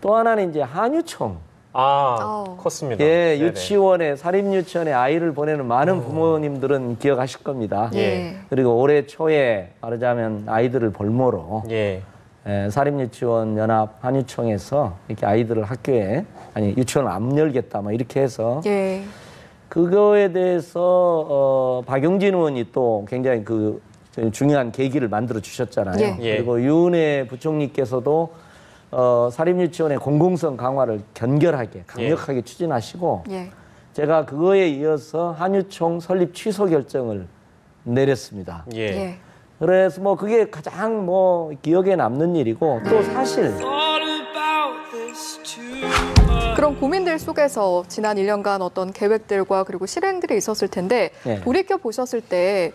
또 하나는 이제 한유총. 컸습니다. 예, 유치원에, 사립유치원에 아이를 보내는 많은 부모님들은 기억하실 겁니다. 예. 그리고 올해 초에 말하자면 아이들을 볼모로 사립유치원 연합 한유총에서 이렇게 아이들을 학교에, 아니, 유치원을 안 열겠다, 뭐 이렇게 해서 그거에 대해서 박용진 의원이 또 굉장히 그 중요한 계기를 만들어 주셨잖아요. 그리고 유은혜 부총리께서도 사립유치원의 공공성 강화를 견결하게, 강력하게 추진하시고 제가 그거에 이어서 한유총 설립 취소 결정을 내렸습니다. 그래서 뭐 그게 가장 뭐 기억에 남는 일이고 또 사실 그런 고민들 속에서 지난 1년간 어떤 계획들과 그리고 실행들이 있었을 텐데 돌이켜 보셨을 때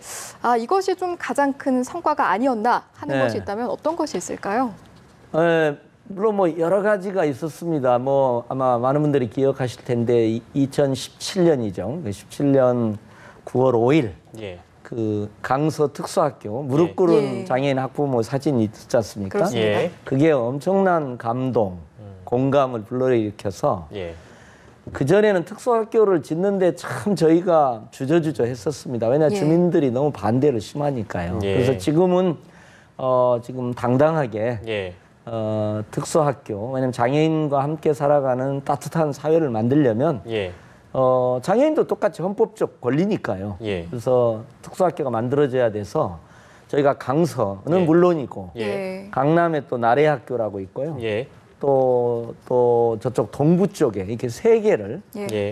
이것이 좀 가장 큰 성과가 아니었나 하는 것이 있다면 어떤 것이 있을까요? 물론 뭐 여러 가지가 있었습니다. 뭐 아마 많은 분들이 기억하실 텐데 2017년이죠. 17년 9월 5일 그 강서 특수학교 무릎 꿇은 장애인 학부모 사진이 있지 않습니까? 그게 엄청난 감동, 공감을 불러일으켜서 그전에는 특수학교를 짓는데 참 저희가 주저주저 했었습니다. 왜냐하면 주민들이 너무 반대를 심하니까요. 그래서 지금은 지금 당당하게 특수학교, 왜냐면 장애인과 함께 살아가는 따뜻한 사회를 만들려면 장애인도 똑같이 헌법적 권리니까요. 그래서 특수학교가 만들어져야 돼서 저희가 강서는 물론이고 강남에 또 나래학교라고 있고요. 또 저쪽 동부 쪽에 이렇게 3개를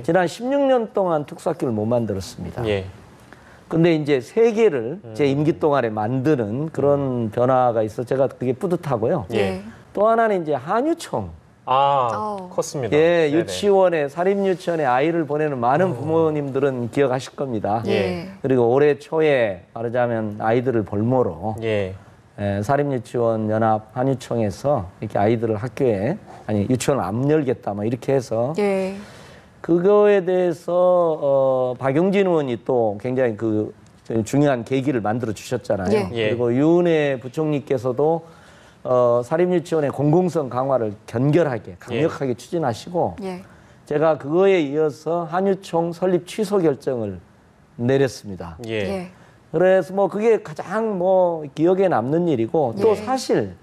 지난 16년 동안 특수학교를 못 만들었습니다. 근데 이제 3개를 제 임기 동안에 만드는 그런 변화가 있어 제가 그게 뿌듯하고요. 또 하나는 이제 한유총. 컸습니다. 유치원에, 사립유치원에 아이를 보내는 많은 부모님들은 기억하실 겁니다. 그리고 올해 초에 말하자면 아이들을 볼모로 사립유치원 연합 한유총에서 이렇게 아이들을 학교에, 아니, 유치원을 안 열겠다, 뭐 이렇게 해서 그거에 대해서 박용진 의원이 또 굉장히 그 중요한 계기를 만들어 주셨잖아요. 그리고 유은혜 부총리께서도 사립유치원의 공공성 강화를 견결하게, 강력하게 추진하시고 제가 그거에 이어서 한유총 설립 취소 결정을 내렸습니다. 그래서 뭐 그게 가장 뭐 기억에 남는 일이고 또 사실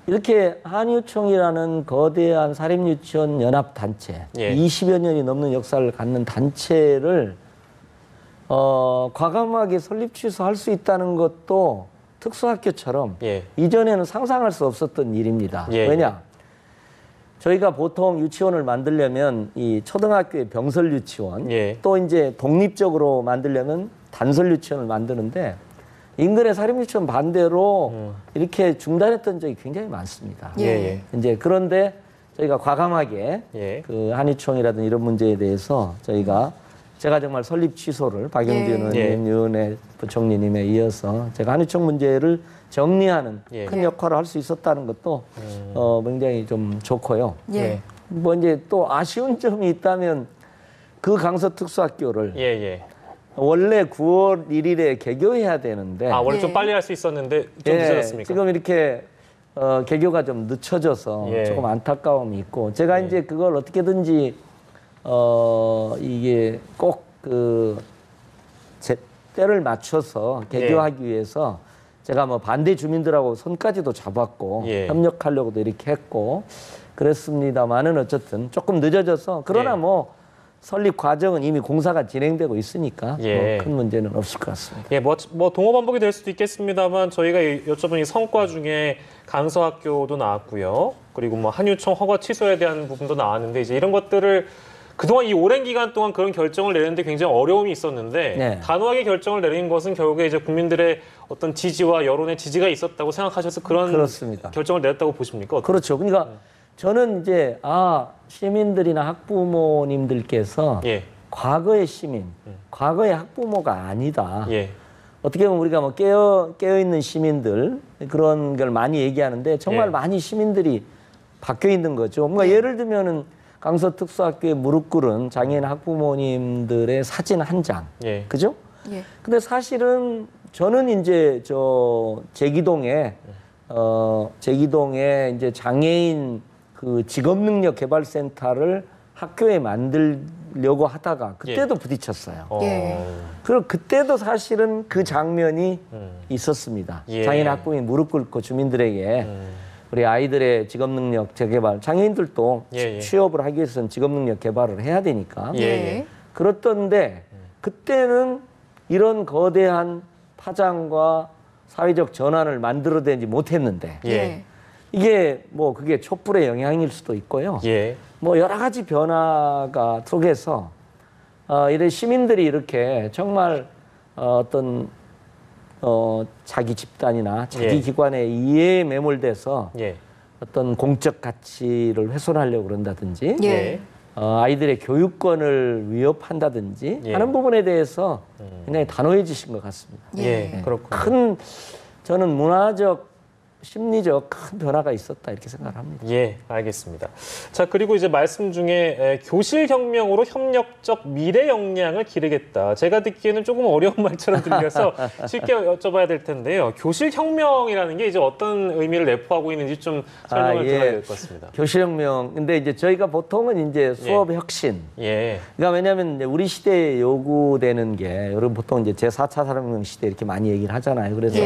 이렇게 한유총이라는 거대한 사립유치원 연합단체, 20여 년이 넘는 역사를 갖는 단체를 과감하게 설립 취소할 수 있다는 것도 특수학교처럼 이전에는 상상할 수 없었던 일입니다. 왜냐? 저희가 보통 유치원을 만들려면 이 초등학교의 병설 유치원, 또 이제 독립적으로 만들려면 단설 유치원을 만드는데 인근의 사립유치원 반대로 이렇게 중단했던 적이 굉장히 많습니다. 이제 그런데 저희가 과감하게 그 한유총이라든 이런 문제에 대해서 제가 정말 설립 취소를 박용진 의원님, 유은혜 부총리님에 이어서 제가 한유총 문제를 정리하는 큰 역할을 할 수 있었다는 것도 굉장히 좀 좋고요. 뭐 이제 또 아쉬운 점이 있다면 그 강서 특수학교를 원래 9월 1일에 개교해야 되는데 원래 좀 빨리 할 수 있었는데 좀 늦어졌습니까? 지금 이렇게 개교가 좀 늦춰져서 조금 안타까움이 있고 제가 이제 그걸 어떻게든지 이게 꼭 그 때를 맞춰서 개교하기 위해서 제가 뭐 반대 주민들하고 손까지도 잡았고 협력하려고도 이렇게 했고 그랬습니다만은 어쨌든 조금 늦어져서 그러나 뭐 설립 과정은 이미 공사가 진행되고 있으니까 뭐 큰 문제는 없을 것 같습니다. 뭐 동호 반복이 될 수도 있겠습니다만 저희가 여쭤본 이 성과 중에 강서학교도 나왔고요. 그리고 뭐 한유총 허가 취소에 대한 부분도 나왔는데 이제 이런 것들을 그동안 이 오랜 기간 동안 그런 결정을 내리는데 굉장히 어려움이 있었는데 단호하게 결정을 내린 것은 결국에 이제 국민들의 어떤 지지와 여론의 지지가 있었다고 생각하셔서 그런 결정을 내렸다고 보십니까? 그렇죠. 그러니까 저는 이제 시민들이나 학부모님들께서 과거의 시민, 과거의 학부모가 아니다. 어떻게 보면 우리가 뭐 깨어있는 시민들 그런 걸 많이 얘기하는데 정말 많이 시민들이 바뀌어 있는 거죠. 뭔가 예를 들면은 강서 특수학교에 무릎 꿇은 장애인 학부모님들의 사진 한 장, 그죠? 근데 사실은 저는 이제 제기동에 제기동에 이제 장애인 그 직업능력개발센터를 학교에 만들려고 하다가 그때도 부딪혔어요. 그리고 그때도 사실은 그 장면이 있었습니다. 장애인 학부모이 무릎 꿇고 주민들에게 우리 아이들의 직업능력 재개발, 장애인들도 취업을 하기 위해서는 직업능력 개발을 해야 되니까 그렇던데 그때는 이런 거대한 파장과 사회적 전환을 만들어내지 못했는데 이게 뭐 그게 촛불의 영향일 수도 있고요. 뭐 여러 가지 변화가 속에서 이런 시민들이 이렇게 정말 어떤 자기 집단이나 자기 기관의 이해에 매몰돼서 어떤 공적 가치를 훼손하려고 그런다든지 아이들의 교육권을 위협한다든지 하는 부분에 대해서 굉장히 단호해지신 것 같습니다. 그렇군요. 저는 문화적 심리적 큰 변화가 있었다 이렇게 생각을 합니다. 알겠습니다. 자, 그리고 이제 말씀 중에 교실혁명으로 협력적 미래 역량을 기르겠다. 제가 듣기에는 조금 어려운 말처럼 들려서 쉽게 여쭤봐야 될 텐데요. 교실혁명이라는 게 이제 어떤 의미를 내포하고 있는지 좀 설명을 드려야 될 것 같습니다. 교실혁명. 근데 이제 저희가 보통은 이제 수업 혁신. 그러니까 왜냐하면 우리 시대에 요구되는 게 여러분 보통 이제 제4차 산업혁명 시대 이렇게 많이 얘기를 하잖아요. 그래서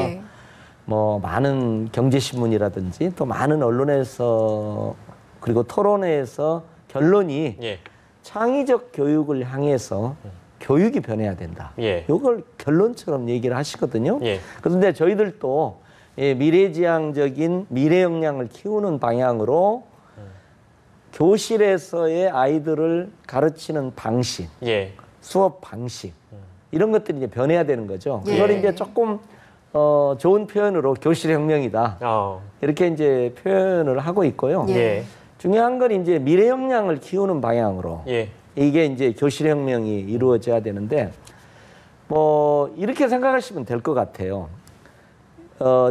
뭐 많은 경제신문이라든지 또 많은 언론에서 그리고 토론회에서 결론이 창의적 교육을 향해서 교육이 변해야 된다. 이걸 결론처럼 얘기를 하시거든요. 그런데 저희들도 미래지향적인 미래 역량을 키우는 방향으로 교실에서의 아이들을 가르치는 방식, 수업 방식 이런 것들이 이제 변해야 되는 거죠. 이걸 이제 조금 좋은 표현으로 교실혁명이다. 이렇게 이제 표현을 하고 있고요. 중요한 건 이제 미래 역량을 키우는 방향으로 이게 이제 교실혁명이 이루어져야 되는데 뭐 이렇게 생각하시면 될 것 같아요.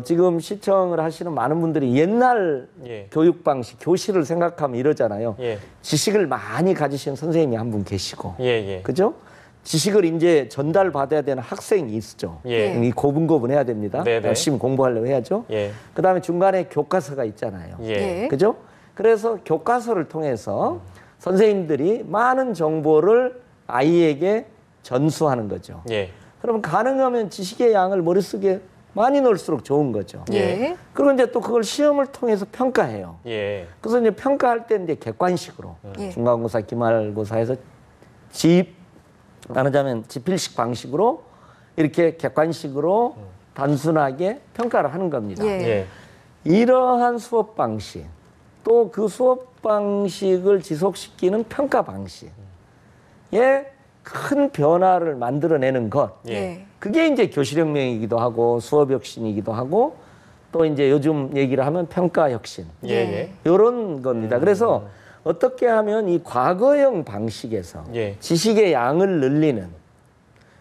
지금 시청을 하시는 많은 분들이 옛날 교육 방식, 교실을 생각하면 이러잖아요. 지식을 많이 가지신 선생님이 한 분 계시고, 그죠? 지식을 이제 전달받아야 되는 학생이 있죠. 이 고분고분해야 됩니다. 열심히 공부하려고 해야죠. 그다음에 중간에 교과서가 있잖아요. 그죠? 그래서 교과서를 통해서 선생님들이 많은 정보를 아이에게 전수하는 거죠. 그러면 가능하면 지식의 양을 머릿속에 많이 넣을수록 좋은 거죠. 그리고 이제 또 그걸 시험을 통해서 평가해요. 그래서 이제 평가할 때 이제 객관식으로 중간고사, 기말고사에서 말하자면 지필식 방식으로 이렇게 객관식으로 단순하게 평가를 하는 겁니다. 이러한 수업 방식, 또 그 수업 방식을 지속시키는 평가 방식에 큰 변화를 만들어내는 것, 그게 이제 교실혁명이기도 하고 수업혁신이기도 하고 또 이제 요즘 얘기를 하면 평가혁신 이런 겁니다. 그래서 어떻게 하면 이 과거형 방식에서 지식의 양을 늘리는,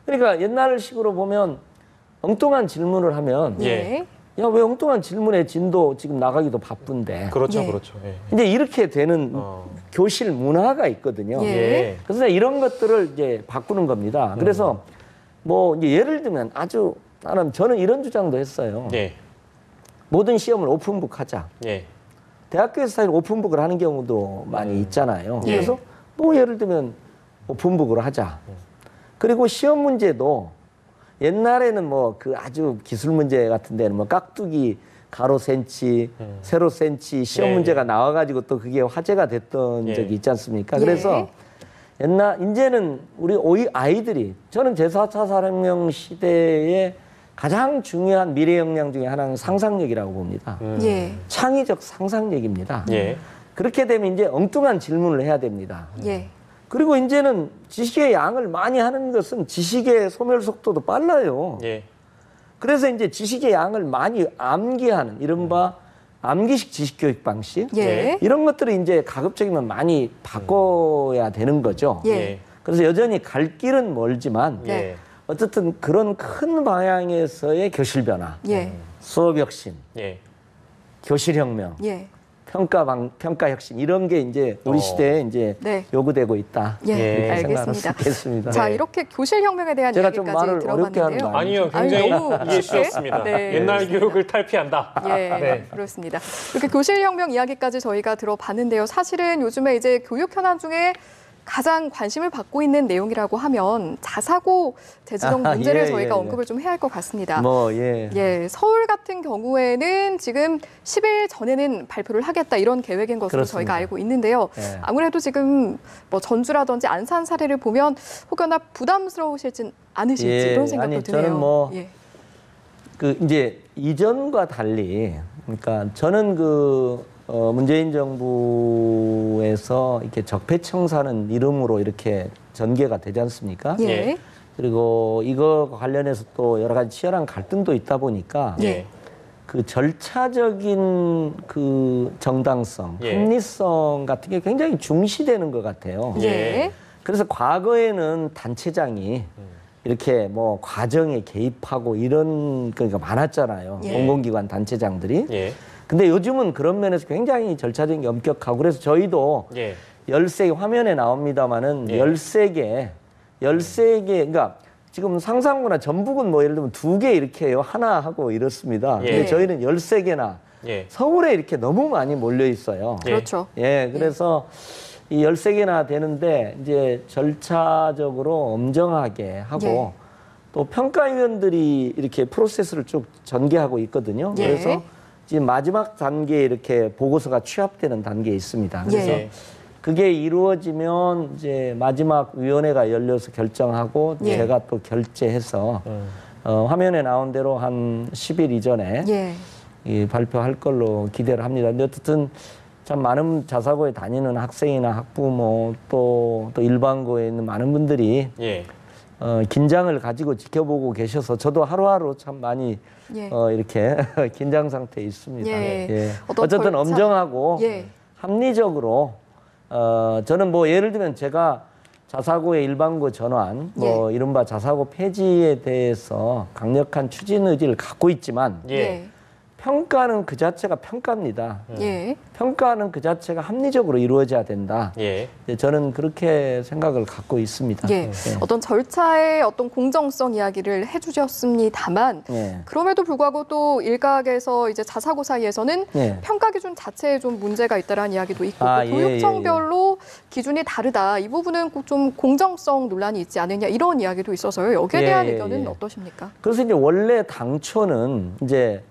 그러니까 옛날식으로 보면 엉뚱한 질문을 하면 야, 왜 엉뚱한 질문에 진도 지금 나가기도 바쁜데. 그렇죠. 이제 이렇게 되는 교실 문화가 있거든요. 그래서 이런 것들을 이제 바꾸는 겁니다. 그래서 뭐 이제 예를 들면 저는 이런 주장도 했어요. 모든 시험을 오픈북 하자. 대학교에서 사실 오픈북을 하는 경우도 많이 있잖아요. 그래서 뭐 예를 들면 오픈북으로 하자. 그리고 시험 문제도 옛날에는 뭐 그 아주 기술 문제 같은 데는 뭐 깍두기 가로 센치, 세로 센치 시험 문제가 나와가지고 또 그게 화제가 됐던 적이 있지 않습니까? 그래서 이제는 우리 아이들이, 저는 제4차 산업혁명 시대에 가장 중요한 미래 역량 중에 하나는 상상력이라고 봅니다. 창의적 상상력입니다. 그렇게 되면 이제 엉뚱한 질문을 해야 됩니다. 그리고 이제는 지식의 양을 많이 하는 것은 지식의 소멸 속도도 빨라요. 그래서 이제 지식의 양을 많이 암기하는 이른바 암기식 지식교육 방식 이런 것들을 이제 가급적이면 많이 바꿔야 되는 거죠. 그래서 여전히 갈 길은 멀지만 어쨌든 그런 큰 방향에서의 교실 변화, 수업 혁신, 교실혁명 평가 혁신 이런 게 이제 우리 시대에 이제 네. 요구되고 있다. 예, 알겠습니다. 겠습니다. 자, 이렇게 교실혁명에 대한 제가 좀 이야기까지 말을 어렵게 하는 들어봤는데요. 거 아니요, 굉장히 너무 이해 쉬웠습니다. 네. 옛날 교육을 탈피한다. 예, 네. 그렇습니다. 이렇게 교실혁명 이야기까지 저희가 들어봤는데요. 사실은 요즘에 이제 교육 현안 중에 가장 관심을 받고 있는 내용이라고 하면 자사고 대지정 문제를 저희가 언급을 좀 해야 할 것 같습니다. 예, 서울 같은 경우에는 지금 10일 전에는 발표를 하겠다 이런 계획인 것으로 그렇습니다. 저희가 알고 있는데요. 아무래도 지금 뭐 전주라든지 안산 사례를 보면 혹여나 부담스러우실진 않으실지 이런 생각도 드네요. 저는 뭐 그 이제 이전과 달리 그러니까 저는 문재인 정부에서 이렇게 적폐청사는 이름으로 이렇게 전개가 되지 않습니까? 예. 그리고 이거 관련해서 또 여러 가지 치열한 갈등도 있다 보니까 그 절차적인 그 정당성, 합리성 같은 게 굉장히 중시되는 것 같아요. 그래서 과거에는 단체장이 이렇게 뭐 과정에 개입하고 이런 그러니까 많았잖아요. 공공기관 단체장들이. 근데 요즘은 그런 면에서 굉장히 절차적인 게 엄격하고 그래서 저희도 13개 화면에 나옵니다마는 13개 그러니까 지금 상상구나 전북은 뭐 예를 들면 2개 이렇게 해요. 하나 하고 이렇습니다. 근데 저희는 13개나 서울에 이렇게 너무 많이 몰려 있어요. 그렇죠. 그래서 이 13개나 되는데 이제 절차적으로 엄정하게 하고 또 평가위원들이 이렇게 프로세스를 쭉 전개하고 있거든요. 그래서 지금 마지막 단계에 이렇게 보고서가 취합되는 단계에 있습니다. 그래서 그게 이루어지면 이제 마지막 위원회가 열려서 결정하고 제가 또 결재해서 화면에 나온 대로 한 10일 이전에 이 발표할 걸로 기대를 합니다. 근데 어쨌든 참 많은 자사고에 다니는 학생이나 학부모 또 일반고에 있는 많은 분들이 긴장을 가지고 지켜보고 계셔서 저도 하루하루 참 많이 이렇게 긴장 상태에 있습니다. 어쨌든 엄정하고 합리적으로 저는 뭐 예를 들면 제가 자사고의 일반고 전환, 뭐 이른바 자사고 폐지에 대해서 강력한 추진 의지를 갖고 있지만 평가는 그 자체가 평가입니다. 평가는 그 자체가 합리적으로 이루어져야 된다. 저는 그렇게 생각을 갖고 있습니다. 어떤 절차의 어떤 공정성 이야기를 해주셨습니다만 그럼에도 불구하고 또 일각에서 이제 자사고 사이에서는 평가 기준 자체에 좀 문제가 있다라는 이야기도 있고 교육청별로 기준이 다르다. 이 부분은 좀 공정성 논란이 있지 않느냐 이런 이야기도 있어서요. 여기에 대한 의견은 어떠십니까? 그래서 이제 원래 당초는 이제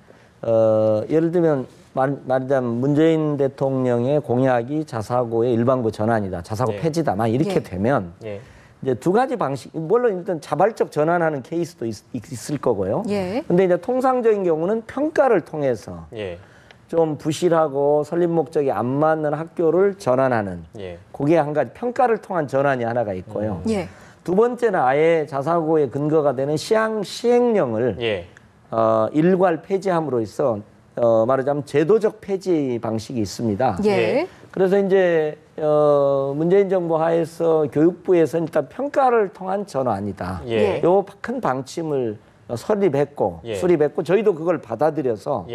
예를 들면 말하자면 문재인 대통령의 공약이 자사고의 일반고 전환이다. 자사고 폐지다. 막 이렇게 되면 이제 두 가지 방식, 물론 일단 자발적 전환하는 케이스도 있을 거고요. 근데 이제 통상적인 경우는 평가를 통해서 좀 부실하고 설립 목적이 안 맞는 학교를 전환하는 그게 한 가지 평가를 통한 전환이 하나가 있고요. 두 번째는 아예 자사고의 근거가 되는 시행령을 일괄 폐지함으로 있어 말하자면 제도적 폐지 방식이 있습니다. 그래서 이제 문재인 정부 하에서 교육부에서 일단 평가를 통한 전환이다. 요 큰 방침을 설립했고 수립했고 저희도 그걸 받아들여서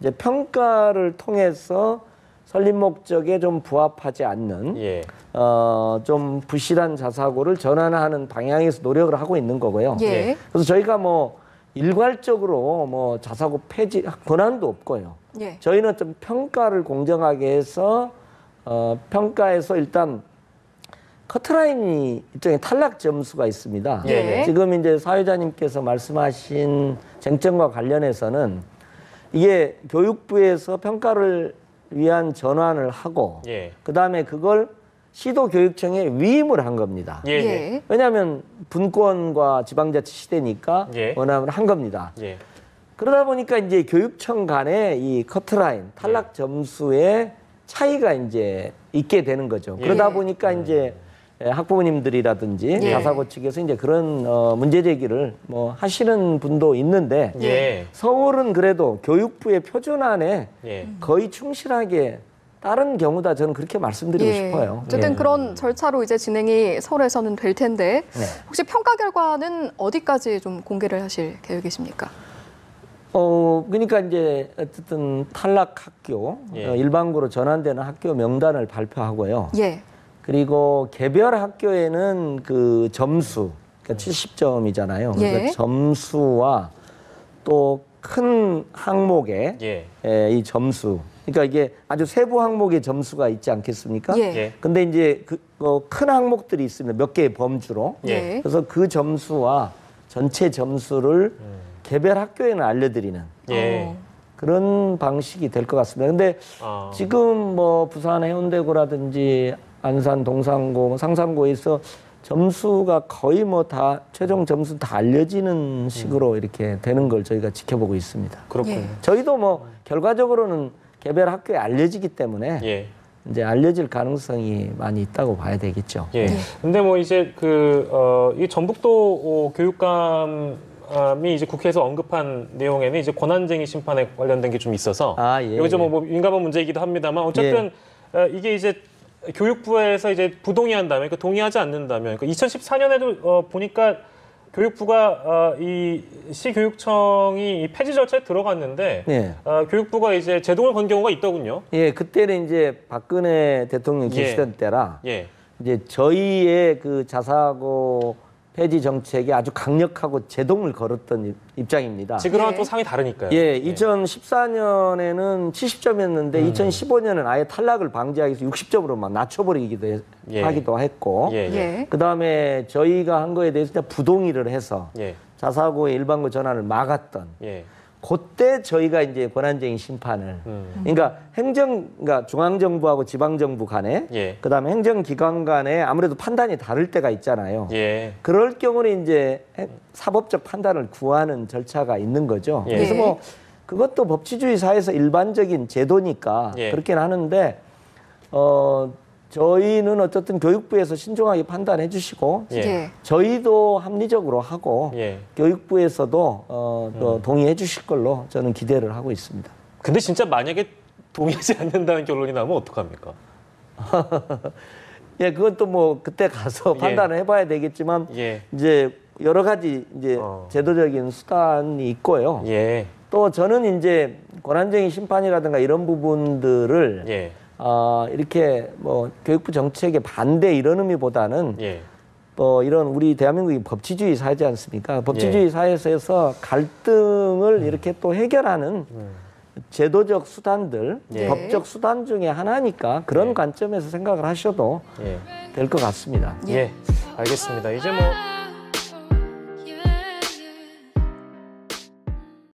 이제 평가를 통해서 설립 목적에 좀 부합하지 않는 좀 부실한 자사고를 전환하는 방향에서 노력을 하고 있는 거고요. 그래서 저희가 뭐 일괄적으로 뭐 자사고 폐지 권한도 없고요. 저희는 좀 평가를 공정하게 해서 평가에서 일단 커트라인이 일종의 탈락 점수가 있습니다. 지금 이제 사회자님께서 말씀하신 쟁점과 관련해서는 이게 교육부에서 평가를 위한 전환을 하고 그다음에 그걸 시도교육청에 위임을 한 겁니다. 왜냐하면 분권과 지방자치 시대니까 원하면 한 겁니다. 그러다 보니까 이제 교육청 간의 이 커트라인, 탈락 점수의 차이가 이제 있게 되는 거죠. 그러다 보니까 이제 학부모님들이라든지 자사고 측에서 이제 그런 문제 제기를 뭐 하시는 분도 있는데 서울은 그래도 교육부의 표준안에 거의 충실하게 다른 경우다 저는 그렇게 말씀드리고 싶어요. 어쨌든 그런 절차로 이제 진행이 서울에서는 될 텐데 혹시 평가 결과는 어디까지 좀 공개를 하실 계획이십니까? 그러니까 이제 어쨌든 탈락 학교, 일반고로 전환되는 학교 명단을 발표하고요. 예. 그리고 개별 학교에는 그 점수, 그러니까 70점이잖아요. 예. 그러니까 점수와 또 큰 항목의 이 점수. 그러니까 이게 아주 세부 항목의 점수가 있지 않겠습니까? 예. 근데 이제 큰 항목들이 있습니다. 몇 개의 범주로. 예. 그래서 그 점수와 전체 점수를 개별 학교에는 알려드리는 그런 방식이 될 것 같습니다. 근데 지금 뭐 부산 해운대고라든지 안산 동산고, 상산고에서 점수가 거의 뭐 다 최종 점수 다 알려지는 식으로 이렇게 되는 걸 저희가 지켜보고 있습니다. 그렇군요. 저희도 뭐 결과적으로는 개별 학교에 알려지기 때문에 이제 알려질 가능성이 많이 있다고 봐야 되겠죠. 근데 뭐 이제 이 전북도 교육감이 이제 국회에서 언급한 내용에는 이제 권한쟁의 심판에 관련된 게 좀 있어서 이거 좀 뭐 민감한 문제이기도 합니다만 어쨌든 이게 이제 교육부에서 이제 부동의한다면, 그러니까 동의하지 않는다면, 그러니까 2014년에도 보니까 교육부가 이 시교육청이 이 폐지 절차에 들어갔는데 교육부가 이제 제동을 건 경우가 있더군요. 그때는 이제 박근혜 대통령 계시던 때라 이제 저희의 그 자사고 폐지 정책에 아주 강력하고 제동을 걸었던 입장입니다. 지금은 또 상황이 다르니까요. 2014년에는 70점이었는데 2015년은 아예 탈락을 방지하기 위해서 60점으로 막 낮춰버리기도 하기도 했고 그다음에 저희가 한 거에 대해서 부동의를 해서 자사고의 일반고 전환을 막았던 그때 저희가 이제 권한쟁의 심판을 그러니까 그러니까 중앙정부하고 지방정부 간에 그다음에 행정기관 간에 아무래도 판단이 다를 때가 있잖아요. 그럴 경우는 이제 사법적 판단을 구하는 절차가 있는 거죠. 그래서 뭐 그것도 법치주의 사회에서 일반적인 제도니까 그렇긴 하는데 저희는 어쨌든 교육부에서 신중하게 판단해 주시고 저희도 합리적으로 하고 교육부에서도 또 동의해 주실 걸로 저는 기대를 하고 있습니다. 근데 진짜 만약에 동의하지 않는다는 결론이 나면 어떡합니까? 그것도 뭐 그때 가서 판단을 해봐야 되겠지만 이제 여러 가지 이제 제도적인 수단이 있고요. 또 저는 이제 권한쟁의 심판이라든가 이런 부분들을 이렇게 뭐 교육부 정책에 반대 이런 의미보다는 이런 우리 대한민국이 법치주의 사회지 않습니까? 법치주의 사회에서 갈등을 이렇게 또 해결하는 제도적 수단들, 법적 수단 중에 하나니까 그런 관점에서 생각을 하셔도 될 것 같습니다. 알겠습니다. 이제 뭐